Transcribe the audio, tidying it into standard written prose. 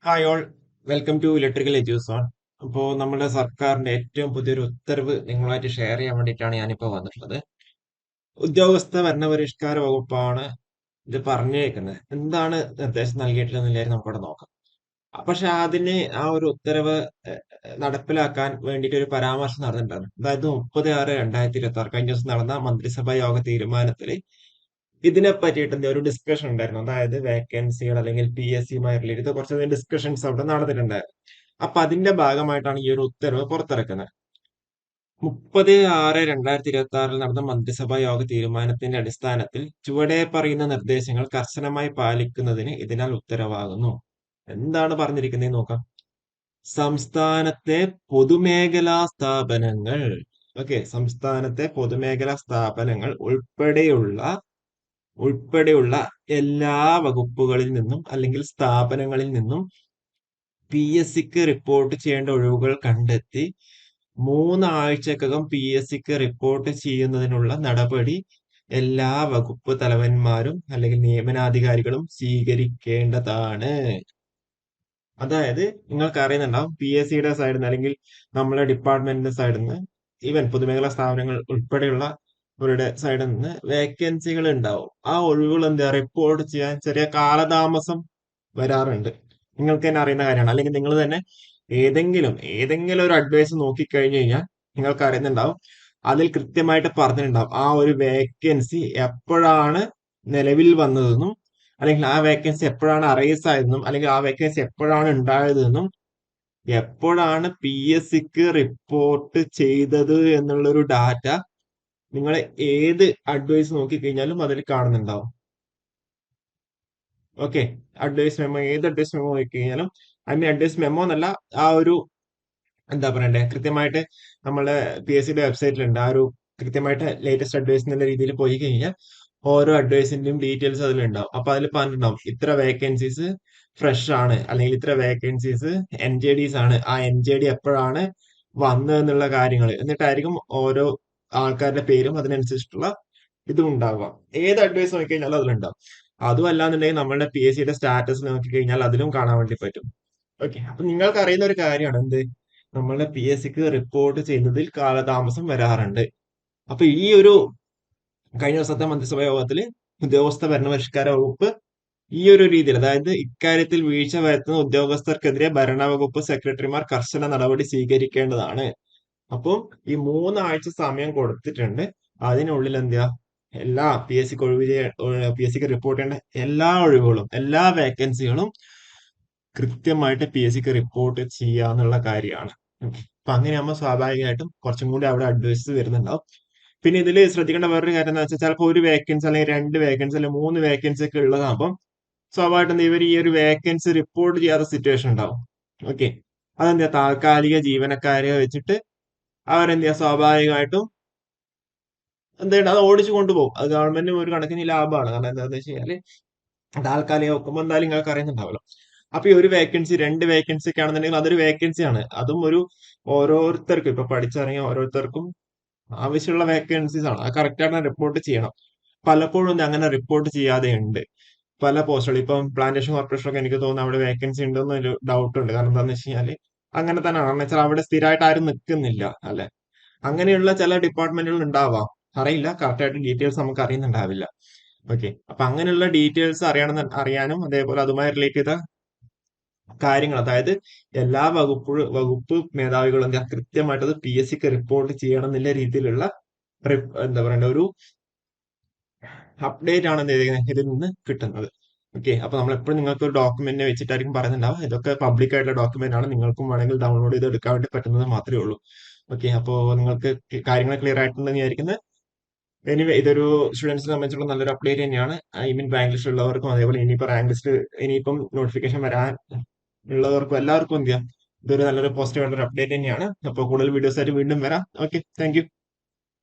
Hi all, welcome to electrical Eduzone. അപ്പോൾ നമ്മുടെ സർക്കാരിന്റെ ഏറ്റവും പുതിയൊരു ഉത്തരവ് നിങ്ങളുമായിട്ട് ഷെയർ ചെയ്യാൻ വേണ്ടിയിട്ടാണ് ഞാനിപ്പോൾ വന്നിട്ടുള്ളത്. ഉദ്യോഗസ്ഥ ഭരണപരിഷ്കാര വകുപ്പാണ് ഇത് പറഞ്ഞേക്കുന്നത്. എന്താണ് നിർദ്ദേശം നൽകിയിട്ടുള്ളതെന്നില്ലായിരുന്നു നമുക്കവിടെ നോക്കാം. പക്ഷെ അതിന് ആ ഒരു ഉത്തരവ് നടപ്പിലാക്കാൻ വേണ്ടിയിട്ട് ഒരു പരാമർശം നടന്നിട്ടുണ്ടായിരുന്നു. അതായത് 30/6/2026 കഴിഞ്ഞ ദിവസം നടന്ന മന്ത്രിസഭാ യോഗ തീരുമാനത്തിൽ ഇതിനെ പറ്റിയിട്ട് എന്താ ഒരു ഡിസ്കഷൻ ഉണ്ടായിരുന്നു. അതായത് വേക്കൻസികൾ അല്ലെങ്കിൽ PSCയുമായി റിലേറ്റ് ചെയ്ത് കുറച്ചധികം ഡിസ്കഷൻസ് അവിടെ നടന്നിട്ടുണ്ടായിരുന്നു. അപ്പൊ അതിന്റെ ഭാഗമായിട്ടാണ് ഈ ഒരു ഉത്തരവ് പുറത്തിറക്കുന്നത്. 30/6/2026 നടന്ന മന്ത്രിസഭാ യോഗ തീരുമാനത്തിന്റെ അടിസ്ഥാനത്തിൽ ചുവടെ പറയുന്ന നിർദ്ദേശങ്ങൾ കർശനമായി പാലിക്കുന്നതിന് ഇതിനാൽ ഉത്തരവാകുന്നു. എന്താണ് പറഞ്ഞിരിക്കുന്നത് നോക്കാം. സംസ്ഥാനത്തെ പൊതുമേഖലാ സ്ഥാപനങ്ങൾ, സംസ്ഥാനത്തെ പൊതുമേഖലാ സ്ഥാപനങ്ങൾ ഉൾപ്പെടെയുള്ള എല്ലാ വകുപ്പുകളിൽ നിന്നും അല്ലെങ്കിൽ സ്ഥാപനങ്ങളിൽ നിന്നും PSCക്ക് റിപ്പോർട്ട് ചെയ്യേണ്ട ഒഴിവുകൾ കണ്ടെത്തി 3 ആഴ്ചക്കകം PSCക്ക് റിപ്പോർട്ട് ചെയ്യുന്നതിനുള്ള നടപടി എല്ലാ വകുപ്പ് തലവന്മാരും അല്ലെങ്കിൽ നിയമനാധികാരികളും സ്വീകരിക്കേണ്ടതാണ്. അതായത് നിങ്ങൾക്ക് അറിയുന്നുണ്ടാവും, PSCയുടെ സൈഡിൽ നിന്ന് അല്ലെങ്കിൽ നമ്മളെ ഡിപ്പാർട്ട്മെന്റിന്റെ സൈഡിൽ നിന്ന്, ഈവൻ പൊതുമേഖലാ സ്ഥാപനങ്ങൾ ഉൾപ്പെടെയുള്ള അവരുടെ സൈഡിൽ നിന്ന് വേക്കൻസികൾ ഉണ്ടാവും. ആ ഒഴിവുകൾ എന്താ റിപ്പോർട്ട് ചെയ്യാൻ ചെറിയ കാലതാമസം വരാറുണ്ട്. നിങ്ങൾക്ക് തന്നെ അറിയുന്ന കാര്യമാണ്. അല്ലെങ്കിൽ നിങ്ങൾ തന്നെ ഏതെങ്കിലും ഒരു അഡ്വൈസ് നോക്കിക്കഴിഞ്ഞു കഴിഞ്ഞാൽ നിങ്ങൾക്ക് അറിയുന്നുണ്ടാവും, അതിൽ കൃത്യമായിട്ട് പറഞ്ഞിട്ടുണ്ടാവും ആ ഒരു വേക്കൻസി എപ്പോഴാണ് നിലവിൽ വന്നതെന്നും അല്ലെങ്കിൽ ആ വേക്കൻസി എപ്പോഴാണ് അറൈസ് ആയതെന്നും അല്ലെങ്കിൽ ആ വേക്കൻസി എപ്പോഴാണ് ഉണ്ടായതെന്നും എപ്പോഴാണ് PSCക്ക് റിപ്പോർട്ട് ചെയ്തത് എന്നുള്ളൊരു ഡാറ്റ നിങ്ങൾ ഏത് അഡ്വൈസ് നോക്കിക്കഴിഞ്ഞാലും അതിൽ കാണുന്നുണ്ടാവും. ഓക്കെ, ഏത് അഡ്വൈസ് മെമ്മോ നോക്കിക്കഴിഞ്ഞാലും, അഡ്വൈസ് മെമ്മോ എന്നല്ല, ആ ഒരു എന്താ പറയണ്ടേ, കൃത്യമായിട്ട് നമ്മളെ PSCയുടെ വെബ്സൈറ്റിലുണ്ട്. ആ ഒരു കൃത്യമായിട്ട് ലേറ്റസ്റ്റ് അഡ്വൈസ് എന്നുള്ള രീതിയിൽ പോയി കഴിഞ്ഞാൽ ഓരോ അഡ്വൈസിന്റെയും ഡീറ്റെയിൽസ് അതിലുണ്ടാവും. അപ്പൊ അതിൽ പറഞ്ഞിട്ടുണ്ടാവും ഇത്ര വേക്കൻസീസ് ഫ്രഷ് ആണ്, അല്ലെങ്കിൽ ഇത്ര വേക്കൻസീസ് NJDs ആണ്, ആ NJD എപ്പോഴാണ് വന്നതെന്നുള്ള കാര്യങ്ങൾ. എന്നിട്ടായിരിക്കും ഓരോ ആൾക്കാരുടെ പേരും അതിനനുസരിച്ചിട്ടുള്ള ഇതും ഉണ്ടാവുക. ഏത് അഡ്വൈസ് നോക്കിക്കഴിഞ്ഞാലും അതിലുണ്ടാവും. അതും അല്ലാന്നുണ്ടെങ്കിൽ നമ്മളുടെ PSCയുടെ സ്റ്റാറ്റസ് നോക്കിക്കഴിഞ്ഞാൽ അതിലും കാണാൻ വേണ്ടി പറ്റും. ഓക്കെ, അപ്പൊ നിങ്ങൾക്ക് അറിയുന്ന ഒരു കാര്യമാണ് എന്ത്, നമ്മളുടെ PSCക്ക് റിപ്പോർട്ട് ചെയ്യുന്നതിൽ കാലതാമസം വരാറുണ്ട്. അപ്പൊ ഈ ഒരു കഴിഞ്ഞ ദിവസത്തെ മന്ത്രിസഭാ യോഗത്തില് ഉദ്യോഗസ്ഥ ഭരണപരിഷ്കാര വകുപ്പ് ഈ ഒരു രീതിയിൽ, അതായത് ഇക്കാര്യത്തിൽ വീഴ്ച വരുത്തുന്ന ഉദ്യോഗസ്ഥർക്കെതിരെ ഭരണവകുപ്പ് സെക്രട്ടറിമാർ കർശന നടപടി സ്വീകരിക്കേണ്ടതാണ്. അപ്പം ഈ 3 ആഴ്ച സമയം കൊടുത്തിട്ടുണ്ട്. അതിനുള്ളിൽ എന്താ എല്ലാ PSCക്ക് റിപ്പോർട്ട് ചെയ്യേണ്ട എല്ലാ ഒഴിവുകളും എല്ലാ വേക്കൻസികളും കൃത്യമായിട്ട് PSCക്ക് റിപ്പോർട്ട് ചെയ്യാന്നുള്ള കാര്യമാണ്. അപ്പൊ അങ്ങനെയാകുമ്പോൾ സ്വാഭാവികമായിട്ടും കുറച്ചും കൂടി അവിടെ അഡ്വൈസ് വരുന്നുണ്ടാവും. പിന്നെ ഇതിൽ ശ്രദ്ധിക്കേണ്ട വേറൊരു കാര്യം എന്താ വെച്ചാൽ, ചിലപ്പോൾ ഒരു വേക്കൻസി അല്ലെങ്കിൽ 2 വേക്കൻസി അല്ലെങ്കിൽ 3 വേക്കൻസി ഒക്കെ ഉള്ളതാകുമ്പോൾ സ്വാഭാവികമായിട്ടും ഇവർ ഈ ഒരു വേക്കൻസി റിപ്പോർട്ട് ചെയ്യാത്ത സിറ്റുവേഷൻ ഉണ്ടാവും. ഓക്കെ, അതെന്താ, താൽക്കാലിക ജീവനക്കാരെ വെച്ചിട്ട് അവരെന്ത് ചെയ്യുക, സ്വാഭാവികമായിട്ടും എന്താ അത് ഓടിച്ചു കൊണ്ടുപോകും. അത് ഗവൺമെന്റിന് ഒരു കണക്കിന് ലാഭമാണ്. കാരണം എന്താണെന്ന് വെച്ച് കഴിഞ്ഞാല് താൽക്കാലികം വെക്കുമ്പോൾ എന്തായാലും നിങ്ങൾക്ക് അറിയുന്നുണ്ടാവല്ലോ. അപ്പൊ ഈ ഒരു വേക്കൻസി 2 വേക്കൻസി ഒക്കെ ആണെന്നുണ്ടെങ്കിൽ അതൊരു വേക്കൻസിയാണ്. അതും ഓരോരുത്തർക്കും ഇപ്പൊ പഠിച്ചിറങ്ങിയ ഓരോരുത്തർക്കും ആവശ്യമുള്ള വേക്കൻസീസ് ആണ്. അത് കറക്റ്റ് ആയിട്ട് റിപ്പോർട്ട് ചെയ്യണം. പലപ്പോഴും ഇത് അങ്ങനെ റിപ്പോർട്ട് ചെയ്യാതെ ഉണ്ട് പല പോസ്റ്റുകൾ. ഇപ്പം പ്ലാന്റേഷൻ കോർപ്പറേഷൻ ഒക്കെ എനിക്ക് തോന്നുന്നു അവിടെ വേക്കൻസി ഉണ്ടെന്ന് ഒരു ഡൗട്ട് ഉണ്ട്. കാരണം എന്താണെന്ന് വെച്ച് കഴിഞ്ഞാല് അങ്ങനെ തന്നെ കാരണം വെച്ചാൽ അവിടെ സ്ഥിരമായിട്ട് ആരും നിൽക്കുന്നില്ല അല്ലെ. അങ്ങനെയുള്ള ചില ഡിപ്പാർട്ട്മെന്റുകൾ ഉണ്ടാവാം, അറിയില്ല, കറക്റ്റ് ആയിട്ട് ഡീറ്റെയിൽസ് നമുക്ക് അറിയുന്നുണ്ടാവില്ല. ഓക്കെ, അപ്പൊ അങ്ങനെയുള്ള ഡീറ്റെയിൽസ് അറിയാനും അതേപോലെ അതുമായി റിലേറ്റ് ചെയ്ത കാര്യങ്ങൾ, അതായത് എല്ലാ വകുപ്പ് മേധാവികളും എന്താ കൃത്യമായിട്ട് അത് PSCക്ക് റിപ്പോർട്ട് ചെയ്യണം എന്നുള്ള രീതിയിലുള്ള എന്താ പറയണ്ട ഒരു അപ്ഡേറ്റ് ആണ് എന്ത് ചെയ്തിരിക്കുന്നത് ഇതിൽ നിന്ന് കിട്ടുന്നത്. ഓക്കെ, അപ്പൊ നമ്മൾ എപ്പോഴും നിങ്ങൾക്ക് ഒരു ഡോക്യുമെന്റ് വെച്ചിട്ടായിരിക്കും പറയുന്നുണ്ടാവുക. ഇതൊക്കെ പബ്ലിക് ആയിട്ടുള്ള ഡോക്യുമെന്റ് ആണ്, നിങ്ങൾക്കും വേണമെങ്കിൽ ഡൗൺലോഡ് ചെയ്ത് എടുക്കാൻ വേണ്ടി പറ്റുന്നത് മാത്രമേ ഉള്ളൂ. ഓക്കെ, അപ്പോൾ നിങ്ങൾക്ക് കാര്യങ്ങൾ ക്ലിയർ ആയിട്ടുണ്ടെന്ന് വിചാരിക്കുന്നത്. എനിവേ, ഇതൊരു സ്റ്റുഡൻസിനെ സംബന്ധിച്ചുള്ള നല്ലൊരു അപ്ഡേറ്റ് തന്നെയാണ്. ഐ മീൻ റാങ്ക് ലിസ്റ്റ് ഉള്ളവർക്കും അതേപോലെ ഇനിയിപ്പോൾ റാങ്ക് ലിസ്റ്റ് ഇനിയിപ്പം നോട്ടിഫിക്കേഷൻ വരാൻ ഉള്ളവർക്കും എല്ലാവർക്കും എന്ത് ചെയ്യാം, ഇതൊരു നല്ലൊരു പോസിറ്റീവ് ആയിട്ടുള്ള അപ്ഡേറ്റ് തന്നെയാണ്. അപ്പോൾ കൂടുതൽ വീഡിയോസ് ആയിട്ട് വീണ്ടും വരാം. Okay, thank you.